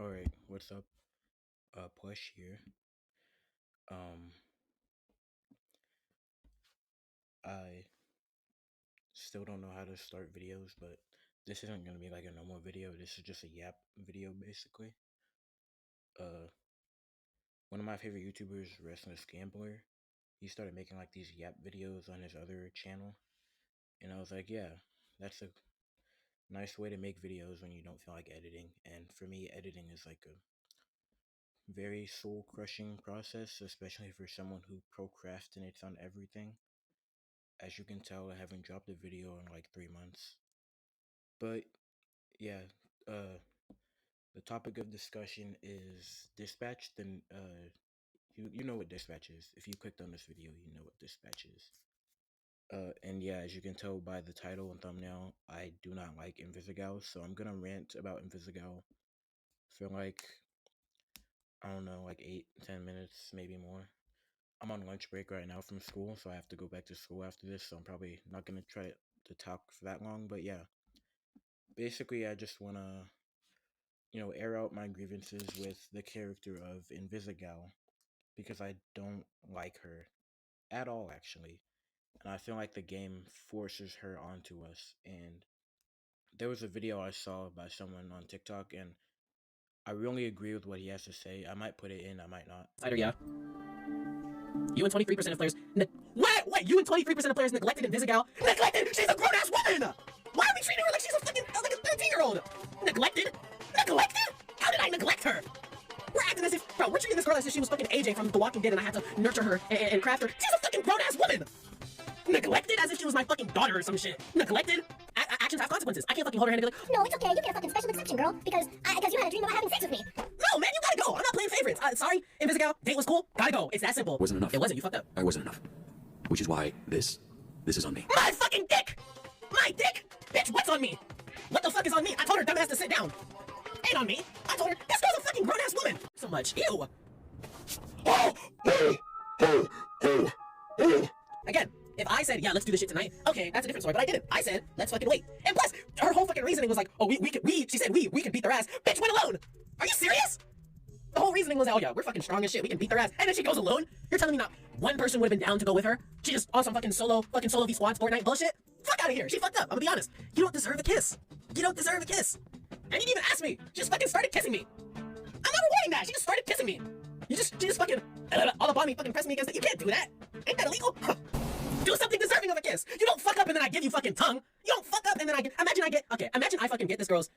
Alright, what's up? Push here. Um, I still don't know how to start videos, but this isn't gonna be like a normal video. This is just a yap video, basically. Uh, one of my favorite YouTubers, Restless Gambler, he started making like these yap videos on his other channel, and I was like, yeah, that's a nice way to make videos when you don't feel like editing. And for me, editing is like a very soul crushing process, especially for someone who procrastinates on everything. As you can tell, I haven't dropped a video in like 3 months. But yeah, uh, the topic of discussion is dispatch. Then you know what dispatch is. If you clicked on this video, you know what dispatch is. And yeah, as you can tell by the title and thumbnail, I do not like Invisigal, so I'm gonna rant about Invisigal for like I don't know, like 8-10 minutes, maybe more. I'm on lunch break right now from school, so I have to go back to school after this, so I'm probably not gonna try to talk for that long. But yeah, basically, I just wanna air out my grievances with the character of Invisigal because I don't like her at all, actually, and I feel like the game forces her onto us. And there was a video I saw by someone on TikTok, and I really agree with what he has to say. I might put it in, I might not. Cider, yeah. You and 23% of players. Wait, you and 23% of players neglected Invisigal. Neglected? She's a grown ass woman! Why are we treating her like she's a fucking like a 13-year-old? Neglected? Neglected? How did I neglect her? We're acting as if, bro, we're treating this girl as if she was fucking AJ from The Walking Dead and I had to nurture her and craft her. She's a fucking grown ass woman! Neglected as if she was my fucking daughter or some shit. Neglected? Actions have consequences. I can't fucking hold her hand and be like, No, it's okay. You get a fucking special exception, girl, because you had a dream about having sex with me. no, man, you gotta go. I'm not playing favorites. Sorry, Invisigal, date was cool. Gotta go. It's that simple. Wasn't enough. It wasn't. You fucked up. I wasn't enough. Which is why this is on me. My fucking dick! My dick! Bitch, what's on me? What the fuck is on me? I told her dumbass to sit down. Ain't on me. I told her, this girl's a fucking grown-ass woman. So much. Ew. Again, if I said, yeah, let's do this shit tonight, okay, that's a different story, but I didn't. I said, let's fucking wait. And plus, her whole fucking reasoning was like, oh, she said we can beat their ass. Bitch went alone. Are you serious? The whole reasoning was, oh yeah, we're fucking strong as shit, we can beat their ass. And then she goes alone? You're telling me not one person would have been down to go with her? She just on some fucking solo V squad Fortnite bullshit? Fuck out of here. She fucked up. I'm gonna be honest. You don't deserve a kiss. You don't deserve a kiss. And you didn't even ask me. She just fucking started kissing me. I'm not rewarding that. She just started kissing me. She just fucking all up on me, fucking pressing me against it. You can't do that. Ain't that illegal? Do something deserving of a kiss. You don't fuck up and then I give you fucking tongue. You don't fuck up and then imagine I fucking get this girl's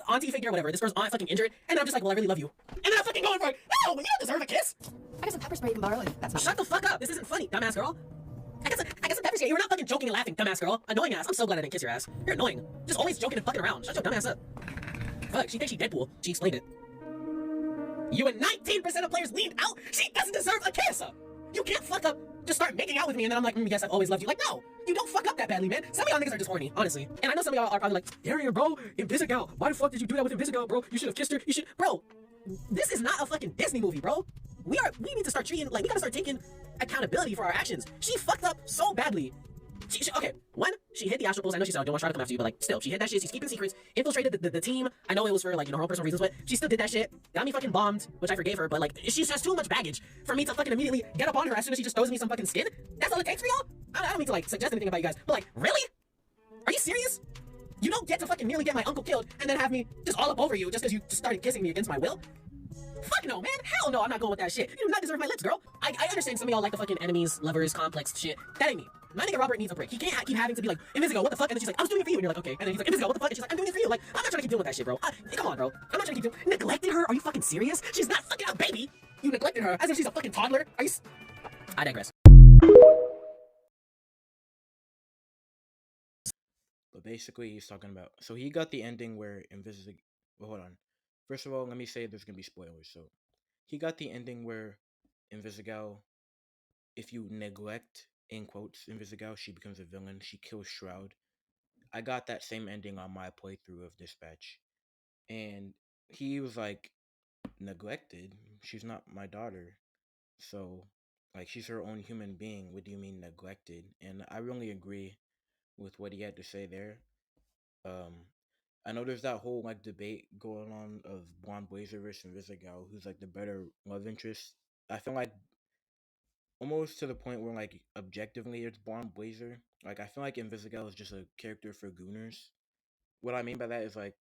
auntie figure or whatever. This girl's aunt fucking injured, and I'm just like, well, I really love you. And then I'm fucking going for it. No, you don't deserve a kiss. I got some pepper spray you can borrow. That's not. Shut the fuck up. This isn't funny, dumbass girl. I got some pepper spray. You were not fucking joking and laughing, dumbass girl. Annoying ass. I'm so glad I didn't kiss your ass. You're annoying. Just always joking and fucking around. Shut your dumbass up. Fuck, she thinks she Deadpool. She explained it. You and 19% of players leaned out. She doesn't deserve a kiss. You can't fuck up. Just start making out with me, and then I'm like, yes, I've always loved you. Like, no, you don't fuck up that badly, man. Some of y'all niggas are just horny, honestly. And I know some of y'all are probably like, Darian, bro, Invisigal, why the fuck did you do that with Invisigal, bro? You should have kissed her. You should, bro. This is not a fucking Disney movie, bro. We need to start treating, like, we gotta start taking accountability for our actions. She fucked up so badly. Okay, one, she hid the astral pulse. I know she said, I don't want to try to come after you, but like, still, she hid that shit. She's keeping secrets, infiltrated the team. I know it was for like, her own personal reasons, but she still did that shit. Got me fucking bombed, which I forgave her, but like, she has too much baggage for me to fucking immediately get up on her as soon as she just throws me some fucking skin. That's all it takes for y'all? I don't mean to like suggest anything about you guys, but like, really? Are you serious? You don't get to fucking nearly get my uncle killed and then have me just all up over you just because you just started kissing me against my will? Fuck no, man. Hell no, I'm not going with that shit. You do not deserve my lips, girl. I understand some of y'all like the fucking enemies, lovers, complex shit. That ain't me. My nigga Robert needs a break. He can't keep having to be like, Invisigal, what the fuck? And then she's like, I was doing it for you. And you're like, okay. And then he's like, Invisigal, what the fuck? And she's like, I'm doing it for you. Like, I'm not trying to keep dealing with that shit, bro. Come on, bro. I'm not trying to keep doing. Neglected her? Are you fucking serious? She's not fucking a baby. You neglected her as if she's a fucking toddler. Are you? I digress. But basically, he's talking about. So he got the ending where Invisigal. Well, hold on. First of all, let me say there's gonna be spoilers. So he got the ending where Invisigal, if you neglect in quotes Invisigal, she becomes a villain. She kills Shroud. I got that same ending on my playthrough of Dispatch, and he was like, neglected? She's not my daughter. So, like, she's her own human being. What do you mean neglected? And I really agree with what he had to say there. Um, I know there's that whole like debate going on of Blonde Blazer versus Invisigal, who's like the better love interest. I feel like almost to the point where like objectively it's Blonde Blazer. Like I feel like Invisigal is just a character for gooners. What I mean by that is like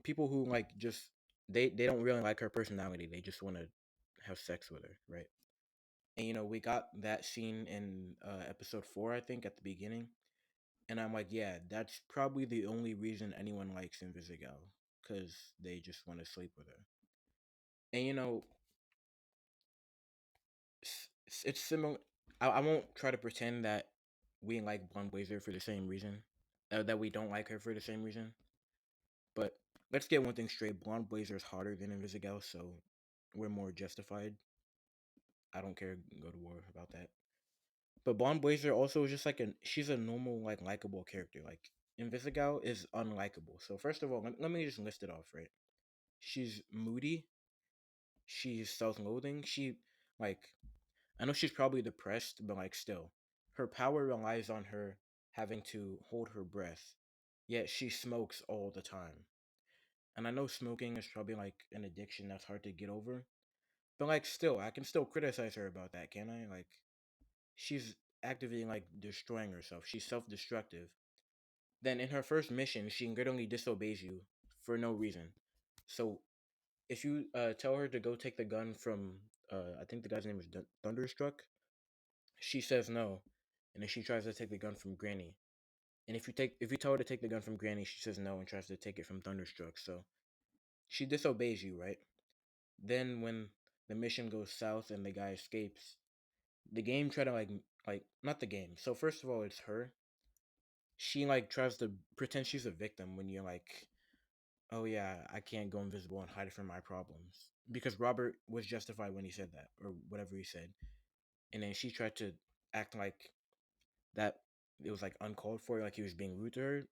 people who like just they don't really like her personality. They just want to have sex with her, right? And we got that scene in episode 4, I think, at the beginning. And I'm like, yeah, that's probably the only reason anyone likes Invisigal, because they just want to sleep with her. And it's similar. I won't try to pretend that we like Blonde Blazer for the same reason, that we don't like her for the same reason. But let's get one thing straight: Blonde Blazer is hotter than Invisigal, so we're more justified. I don't care. Go to war about that. But Blonde Blazer also is just like she's a normal like likable character. Like Invisigal is unlikable. So first of all, let me just list it off, right? She's moody. She's self-loathing. She like I know she's probably depressed, but like still, her power relies on her having to hold her breath. Yet she smokes all the time. And I know smoking is probably like an addiction that's hard to get over. But like still, I can still criticize her about that, can I? Like she's actively like destroying herself. She's self-destructive. Then in her first mission, she literally disobeys you for no reason. So if you tell her to go take the gun from I think the guy's name is Thunderstruck, she says no, and then she tries to take the gun from Granny. And if you tell her to take the gun from Granny, she says no and tries to take it from Thunderstruck. So she disobeys you, right? Then when the mission goes south and the guy escapes, the game try to like not the game. So first of all, it's her. She like tries to pretend she's a victim when you're like, oh yeah, I can't go invisible and hide from my problems, because Robert was justified when he said that or whatever he said, and then she tried to act like that it was like uncalled for, like he was being rude to her.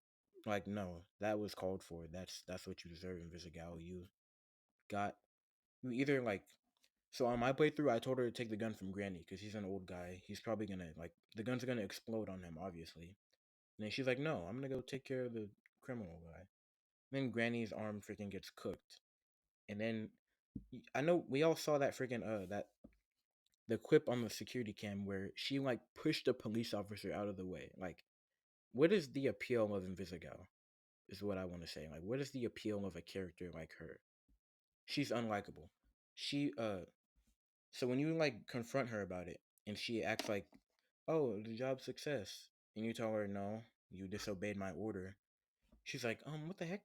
Like no, that was called for. That's what you deserve, Invisigal. Got you either like so on my playthrough, I told her to take the gun from Granny because he's an old guy. He's probably gonna like the gun's gonna explode on him, obviously. And then she's like, "No, I'm gonna go take care of the criminal guy." Then Granny's arm freaking gets cooked, and then I know we all saw that freaking that the clip on the security cam where she like pushed a police officer out of the way. Like, what is the appeal of Invisigal? Is what I want to say. Like, what is the appeal of a character like her? She's unlikable. She So when you like confront her about it, and she acts like, "Oh, the job's success," and you tell her, "No, you disobeyed my order," she's like, what the heck?"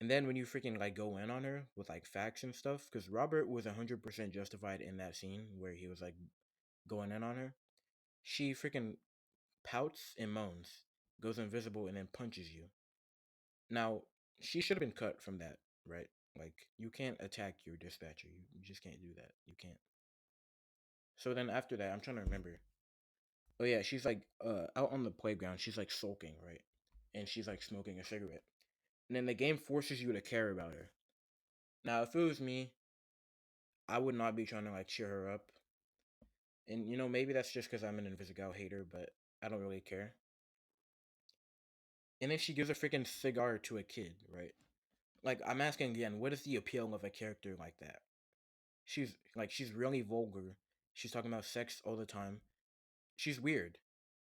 And then when you freaking like go in on her with like facts and stuff, because Robert was 100% justified in that scene where he was like going in on her, she freaking pouts and moans, goes invisible, and then punches you. Now, she should have been cut from that, right? Like, you can't attack your dispatcher. You just can't do that. You can't. So then after that, I'm trying to remember. Oh yeah, she's like out on the playground. She's like sulking, right? And she's like smoking a cigarette. And then the game forces you to care about her. Now, if it was me, I would not be trying to like cheer her up. And maybe that's just because I'm an Invisigal hater, but I don't really care. And then she gives a freaking cigar to a kid, right? Like, I'm asking again, what is the appeal of a character like that? She's really vulgar. She's talking about sex all the time. She's weird.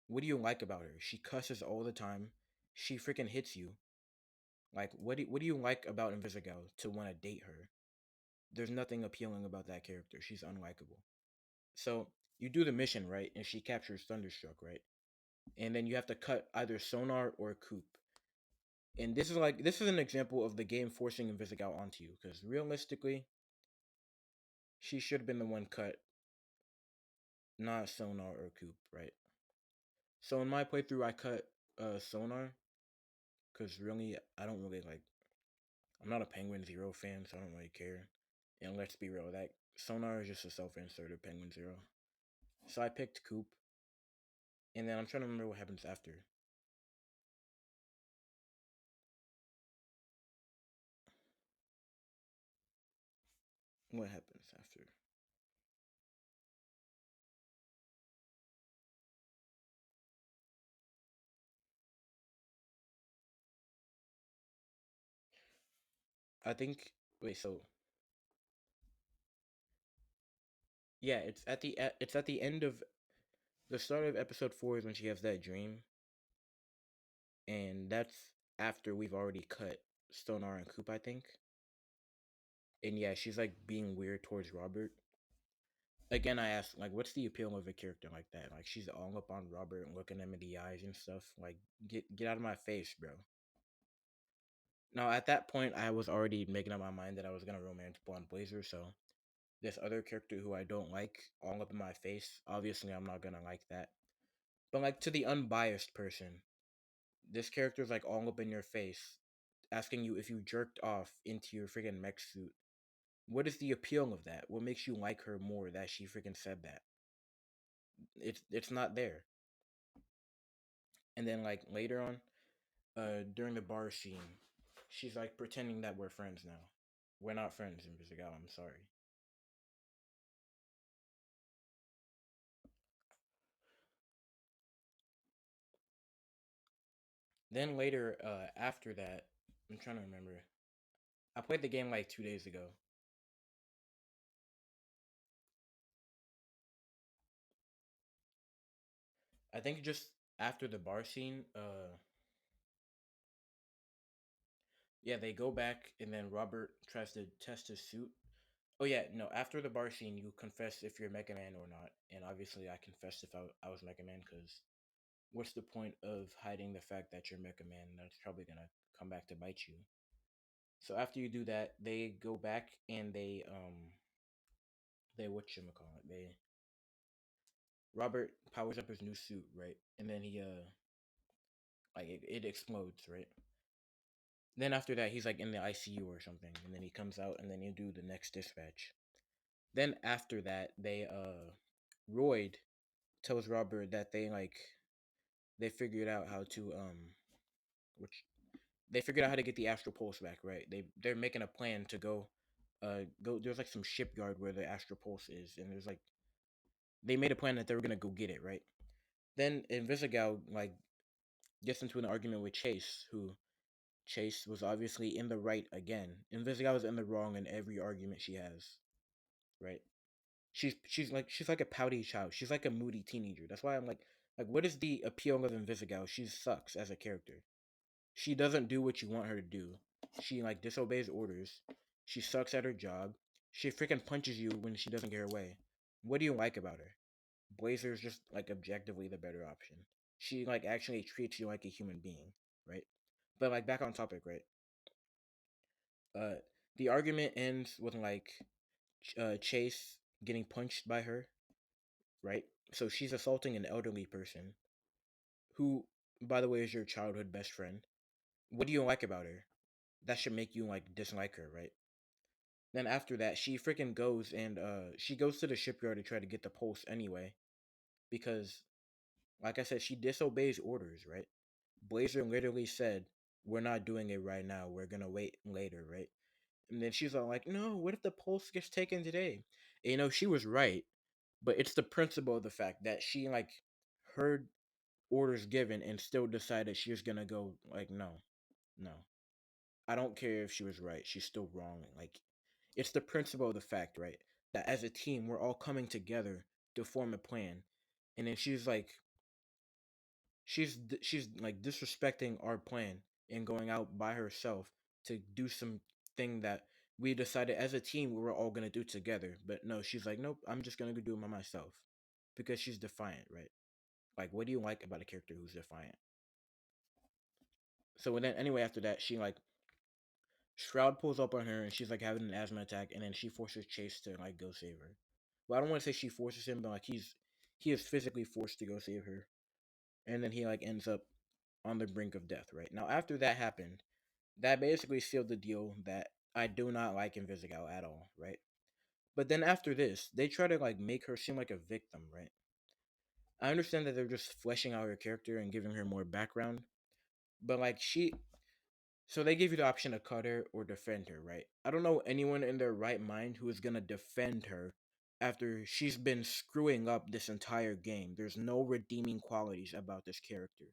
What do you like about her? She cusses all the time. She freaking hits you. Like, what do you like about Invisigal to want to date her? There's nothing appealing about that character. She's unlikable. So you do the mission, right? And she captures Thunderstruck, right? And then you have to cut either Sonar or Coop. And this is an example of the game forcing Invisigal onto you, because realistically, she should have been the one cut, not Sonar or Coop, right? So in my playthrough, I cut Sonar, because really, I don't really like. I'm not a Penguin Zero fan, so I don't really care. And let's be real, that Sonar is just a self-inserted Penguin Zero. So I picked Coop, and then I'm trying to remember what happens after. What happens after? I think. Wait, so yeah, it's at the end of the start of episode 4 is when she has that dream, and that's after we've already cut Stonar and Coop, I think. And yeah, she's like being weird towards Robert. Again, I asked like, what's the appeal of a character like that? Like, she's all up on Robert and looking him in the eyes and stuff. Like, get out of my face, bro. Now, at that point, I was already making up my mind that I was gonna romance Blonde Blazer. So this other character who I don't like, all up in my face. Obviously, I'm not gonna like that. But like to the unbiased person, this character's like all up in your face, asking you if you jerked off into your freaking mech suit. What is the appeal of that? What makes you like her more that she freaking said that? It's not there. And then like later on, during the bar scene, she's like pretending that we're friends now. We're not friends, Invisigal. I'm sorry. Then later, after that, I'm trying to remember. I played the game like 2 days ago. I think just after the bar scene, yeah, they go back and then Robert tries to test his suit. Oh yeah, no, after the bar scene, you confess if you're Mega Man or not, and obviously I confessed if I was Mega Man because what's the point of hiding the fact that you're Mega Man? That's probably gonna come back to bite you. So after you do that, they go back and they whatchamacallit, they Robert powers up his new suit, right? And then he like it explodes, right? Then after that, he's like in the ICU or something, and then he comes out, and then you do the next dispatch. Then after that, Royd tells Robert that they figured out how to which they figured out how to get the astral pulse back, right? They're making a plan to go. There's like some shipyard where the astral pulse is, and there's like they made a plan that they were gonna go get it, right? Then Invisigal like gets into an argument with Chase, who Chase was obviously in the right again. Invisigal is in the wrong in every argument she has, right? She's like a pouty child. She's like a moody teenager. That's why I'm like what is the appeal of Invisigal? She sucks as a character. She doesn't do what you want her to do. She like disobeys orders. She sucks at her job. She freaking punches you when she doesn't get her way. What do you like about her? Blazer's just like objectively the better option. She like actually treats you like a human being, right? But like back on topic, right? Uh, the argument ends with like Chase getting punched by her, right? So she's assaulting an elderly person who, by the way, is your childhood best friend. What do you like about her? That should make you like dislike her, right? Then after that, she freaking goes and she goes to the shipyard to try to get the pulse anyway, because like I said, she disobeys orders, right? Blazer literally said, "We're not doing it right now. We're gonna wait later, right?" And then she's all like, "No, what if the pulse gets taken today?" And, she was right, but it's the principle of the fact that she like heard orders given and still decided she was gonna go. Like, no, no, I don't care if she was right. She's still wrong. Like, it's the principle of the fact, right? That as a team, we're all coming together to form a plan. And then she's like disrespecting our plan and going out by herself to do something that we decided as a team we were all gonna do together. But no, she's like, nope, I'm just gonna go do it by myself because she's defiant, right? Like, what do you like about a character who's defiant? So then, anyway, after that, she like Shroud pulls up on her and she's like having an asthma attack, and then she forces Chase to like go save her. Well, I don't want to say she forces him, but like he is physically forced to go save her, and then he like ends up on the brink of death. Right now, after that happened, that basically sealed the deal that I do not like Invisigal at all. Right, but then after this, they try to like make her seem like a victim. Right, I understand that they're just fleshing out her character and giving her more background, but like so they give you the option to cut her or defend her, right? I don't know anyone in their right mind who is gonna defend her after she's been screwing up this entire game. There's no redeeming qualities about this character.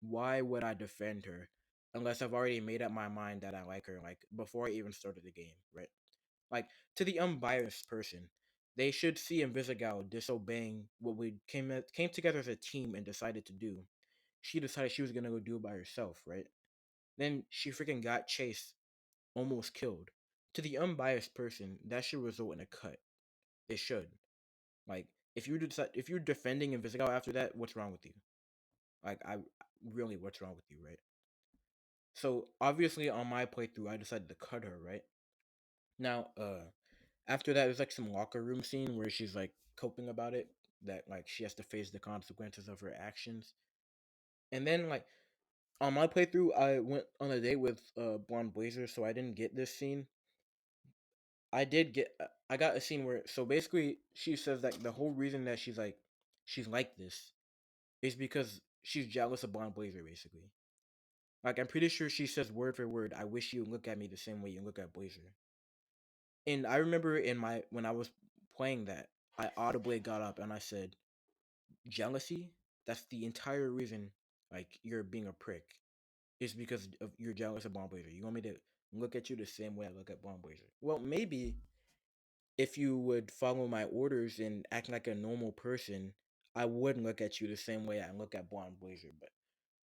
Why would I defend her unless I've already made up my mind that I like her, like before I even started the game, right? Like to the unbiased person, they should see Invisigal disobeying what we came together as a team and decided to do. She decided she was gonna go do it by herself, right? Then she freaking got chased, almost killed. To the unbiased person, that should result in a cut. It should. Like if you're defending Invisigal after that, what's wrong with you? Like I really, what's wrong with you, right? So obviously on my playthrough, I decided to cut her, right? Now, after that, there's like some locker room scene where she's like coping about it, that like she has to face the consequences of her actions. And then like on my playthrough, I went on a date with Blonde Blazer, so I didn't get this scene. I got a scene where so basically she says that the whole reason that she's like this is because she's jealous of Blonde Blazer, basically. Like I'm pretty sure she says word for word, "I wish you would look at me the same way you look at Blazer." And I remember in my when I was playing that, I audibly got up and I said, "Jealousy? That's the entire reason like you're being a prick. Is because of you're jealous of Blonde Blazer. You want me to look at you the same way I look at Blonde Blazer." Well, maybe if you would follow my orders and act like a normal person, I would look at you the same way I look at Blonde Blazer. But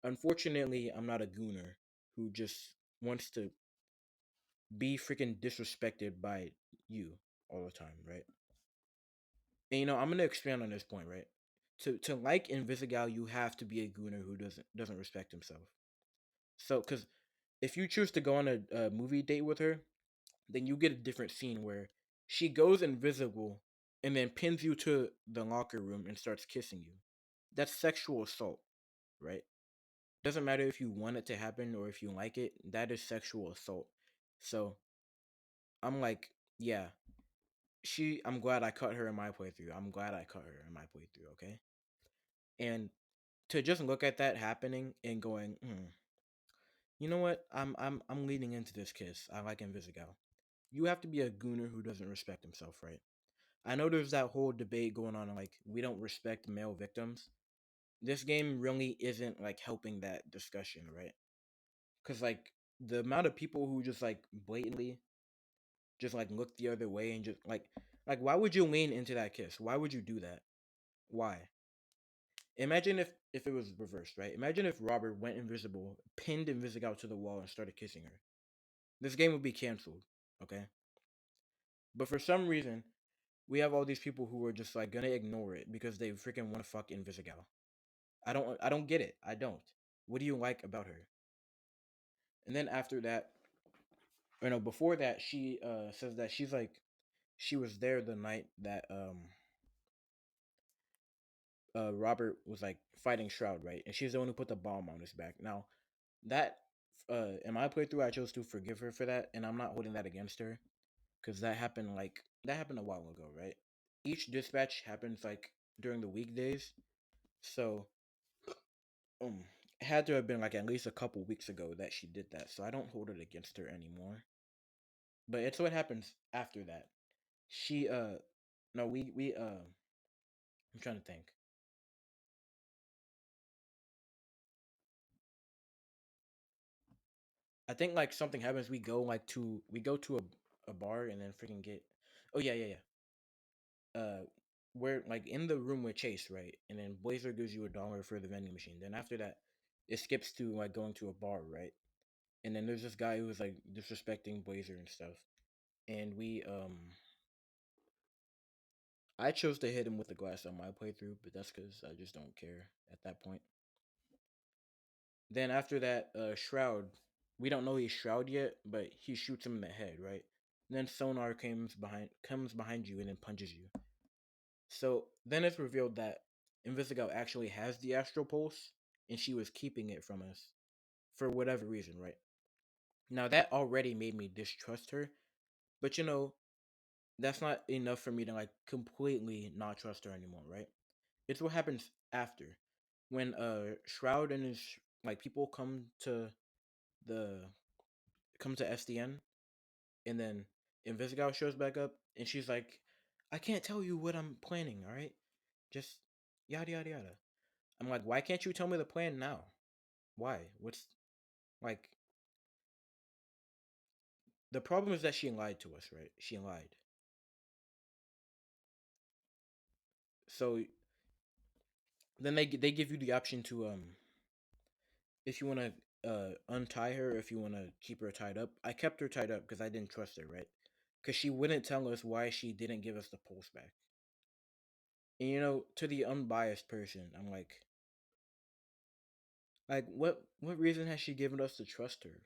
unfortunately, I'm not a gooner who just wants to be freaking disrespected by you all the time, right? And I'm gonna expand on this point, right? To like Invisigal, you have to be a gooner who doesn't respect himself. So, because if you choose to go on a movie date with her, then you get a different scene where she goes invisible and then pins you to the locker room and starts kissing you. That's sexual assault, right? Doesn't matter if you want it to happen or if you like it, that is sexual assault. So I'm like, yeah, I'm glad I cut her in my playthrough. I'm glad I cut her in my playthrough, okay? And to just look at that happening and going, you know what? I'm leading into this kiss. I like Invisigal. You have to be a gooner who doesn't respect himself, right? I know there's that whole debate going on, like we don't respect male victims. This game really isn't like helping that discussion, right? Because like the amount of people who just like blatantly just like look the other way and just like why would you lean into that kiss? Why would you do that? Why? Imagine if it was reversed, right? Imagine if Robert went invisible, pinned Invisigal to the wall, and started kissing her. This game would be canceled, okay? But for some reason, we have all these people who are just like gonna ignore it because they freaking want to fuck Invisigal. I don't get it. I don't. What do you like about her? And then after that, or no, before that, she says that she was there the night that Robert was like fighting Shroud, right? And she's the one who put the bomb on his back. Now, that in my playthrough I chose to forgive her for that, and I'm not holding that against her because that happened a while ago, right? Each dispatch happens like during the weekdays, so um it had to have been like at least a couple weeks ago that she did that, so I don't hold it against her anymore. But it's what happens after that. She no we I'm trying to think. I think like something happens. We go to a bar and then freaking get. Oh yeah, yeah, yeah. We're like in the room with Chase, right? And then Blazer gives you $1 for the vending machine. Then after that, it skips to like going to a bar, right? And then there's this guy who was like disrespecting Blazer and stuff. And I chose to hit him with the glass on my playthrough, but that's because I just don't care at that point. Then after that, Shroud, we don't know he's Shroud yet, but he shoots him in the head, right? And then Sonar comes behind you and then punches you. So then it's revealed that Invisigal actually has the Astral Pulse, and she was keeping it from us for whatever reason, right? Now that already made me distrust her, but that's not enough for me to like completely not trust her anymore, right? It's what happens after when Shroud and his like people the come to SDN, and then Invisigal shows back up, and she's like, "I can't tell you what I'm planning. All right, just yada yada yada." I'm like, "Why can't you tell me the plan now? Why? What's like? The problem is that she lied to us, right? She lied. So then they give you the option to if you want to untie her, if you want to keep her tied up. I kept her tied up because I didn't trust her, right? Because she wouldn't tell us why she didn't give us the pulse back. And you know, to the unbiased person, I'm like, what reason has she given us to trust her?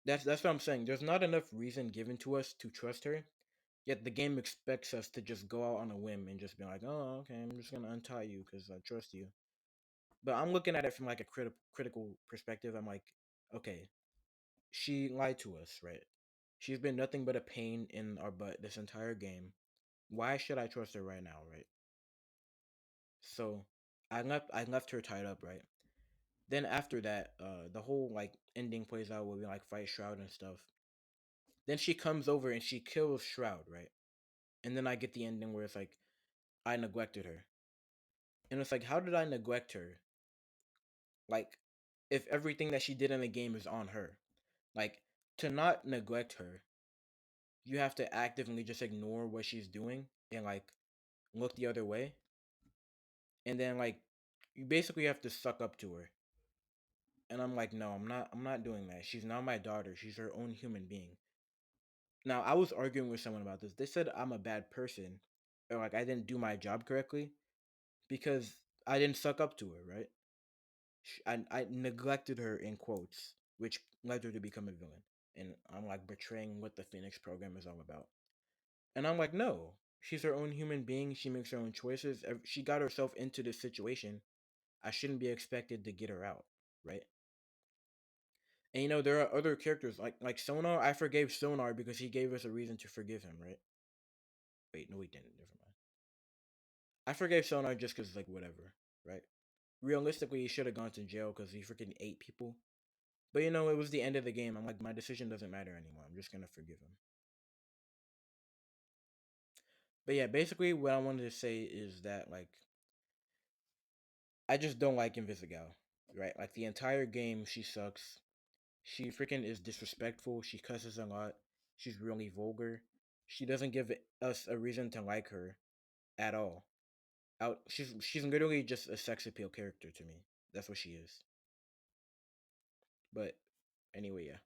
That's what I'm saying. There's not enough reason given to us to trust her. Yet the game expects us to just go out on a whim and just be like, oh, okay, I'm just gonna untie you because I trust you. But I'm looking at it from like a critical perspective. I'm like, okay, she lied to us, right? She's been nothing but a pain in our butt this entire game. Why should I trust her right now, right? So I left her tied up, right? Then after that, the whole like ending plays out where we like fight Shroud and stuff. Then she comes over and she kills Shroud, right? And then I get the ending where it's like I neglected her. And it's like, how did I neglect her? Like, if everything that she did in the game is on her. Like, to not neglect her, you have to actively just ignore what she's doing and like look the other way. And then like you basically have to suck up to her. And I'm like, no, I'm not doing that. She's not my daughter. She's her own human being. Now, I was arguing with someone about this. They said I'm a bad person or like I didn't do my job correctly because I didn't suck up to her, right? I neglected her in quotes, which led her to become a villain. And I'm like betraying what the Phoenix program is all about. And I'm like, no, she's her own human being. She makes her own choices. She got herself into this situation. I shouldn't be expected to get her out, right? And you know, there are other characters like Sonar. I forgave Sonar because he gave us a reason to forgive him, right? Wait, no, he didn't. Never mind. I forgave Sonar just because, like, whatever, right? Realistically, he should have gone to jail because he freaking ate people. But you know, it was the end of the game. I'm like, my decision doesn't matter anymore. I'm just gonna forgive him. But yeah, basically, what I wanted to say is that like, I just don't like Invisigal, right? Like the entire game, she sucks. She freaking is disrespectful. She cusses a lot. She's really vulgar. She doesn't give us a reason to like her at all. She's literally just a sex appeal character to me. That's what she is. But anyway, yeah.